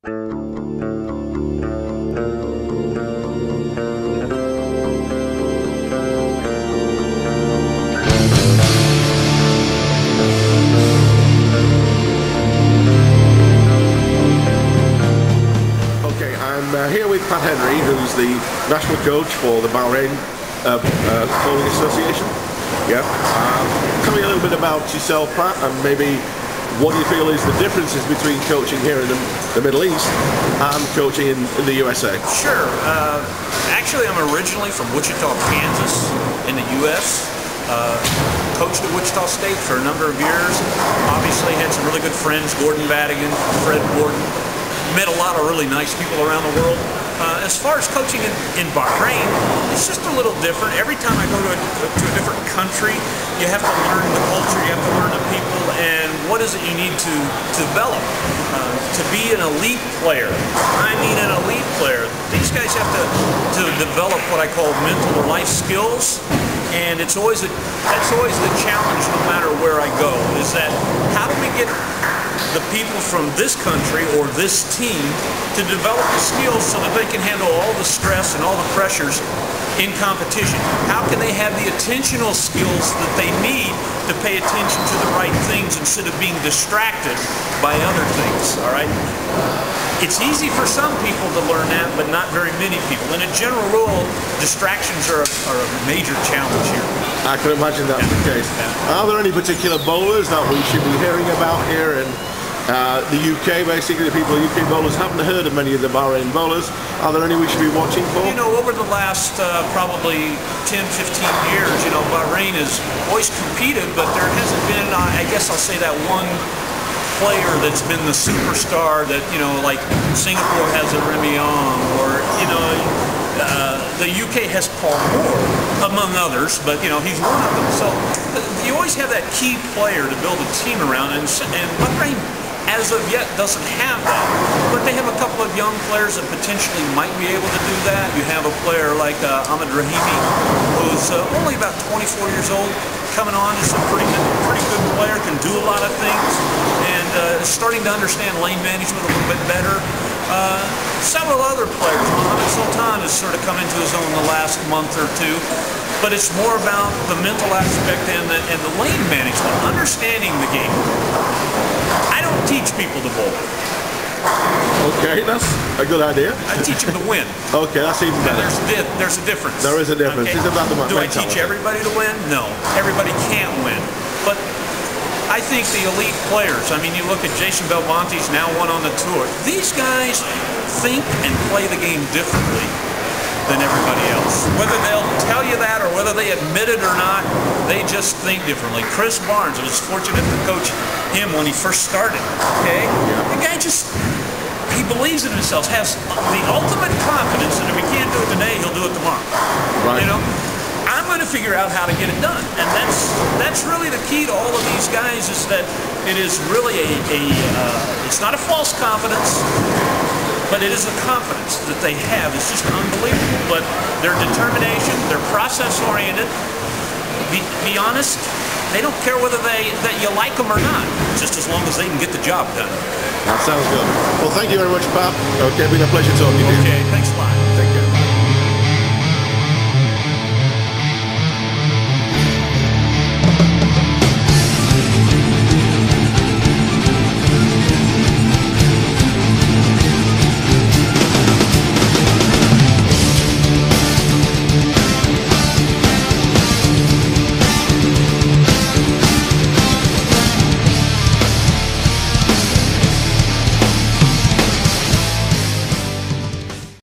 I'm here with Pat Henry, who's the national coach for the Bahrain Bowling Association. Yeah. Tell me a little bit about yourself, Pat, and maybe what you feel is the differences between coaching here in the Middle East and coaching in the USA. Sure. Actually, I'm originally from Wichita, Kansas, in the U.S. Coached at Wichita State for a number of years. Obviously, had some really good friends, Gordon Vadigan, Fred Gordon. Met a lot of really nice people around the world. As far as coaching in Bahrain, it's just a little different. Every time I go to a different country, you have to learn the culture, you have to learn the people, and what is it you need to develop. To be an elite player, I mean an elite player, these guys have to develop what I call mental or life skills, and that's always the challenge no matter where I go, is that how do we get the people from this country or this team to develop the skills so that they can handle all the stress and all the pressures in competition? How can they have the attentional skills that they need to pay attention to the right things instead of being distracted by other things, all right? It's easy for some people to learn that, but not very many people. In a general rule, distractions are a major challenge here. I can imagine that's the case. Are there any particular bowlers that we should be hearing about here in the UK, basically? The people of UK bowlers haven't heard of many of the Bahrain bowlers. Are there any we should be watching for? You know, over the last probably 10, 15 years, you know, Bahrain has always competed, but there hasn't been, I guess I'll say, that one player that's been the superstar that, you know, like Singapore has a Remy Ong, or, you know, the UK has Paul Moore, among others, but, you know, he's one of them. So you always have that key player to build a team around, and Bahrain, as of yet, doesn't have that. But they have a couple of young players that potentially might be able to do that. You have a player like Ahmed Rahimi, who's only about 24 years old, coming on as a pretty good player, can do a lot of things, and starting to understand lane management a little bit better. Several other players, Mohamed Sultan has sort of come into his own the last month or two, but it's more about the mental aspect and the lane management, understanding the game. I don't teach people to bowl. Okay, that's a good idea. I teach them to win. Okay, that's even better. There's a difference. There is a difference. Okay? It's about the Do I teach everybody to win? No. Everybody can't win. But I think the elite players, I mean, you look at Jason Belmonte's now one on the tour. These guys think and play the game differently than everybody else. Whether they'll tell you that or whether they admit it or not, they just think differently. Chris Barnes, I was fortunate to coach him when he first started, okay? The guy just, he believes in himself, has the ultimate confidence that if he can't do it today, he'll do it tomorrow. Right. You know? I'm going to figure out how to get it done, and that's really the key to all of these guys, is that it is really it's not a false confidence, but it is a confidence that they have. It's just unbelievable. But their determination, they're process-oriented. Be honest, they don't care whether that you like them or not, just as long as they can get the job done. That sounds good. Well, thank you very much, Pat. Okay, it's been a pleasure talking to you. Okay, thanks a lot.